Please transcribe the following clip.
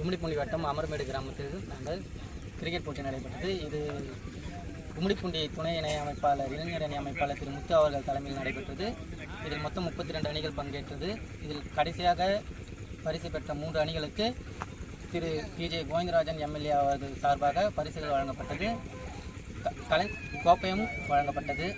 கும்மிடிப்பூண்டி வட்டம் அமர்மேடு கிராமத்தில் நாங்கள் கிரிக்கெட் போட்டி நடைபெற்றது. இது கும்மிடிப்பூண்டி துணை இணை அமைப்பாளர் இளைஞர் அணி அமைப்பாளர் திரு முத்து அவர்கள் தலைமையில் நடைபெற்றது. இதில் மொத்தம் 32 அணிகள் பங்கேற்றது. இதில் கடைசியாக பரிசு பெற்ற 3 அணிகளுக்கு திரு PJ கோவிந்தராஜன் எம்எல்ஏ அவர்கள் சார்பாக பரிசுகள் வழங்கப்பட்டது. கோப்பையும் வழங்கப்பட்டது.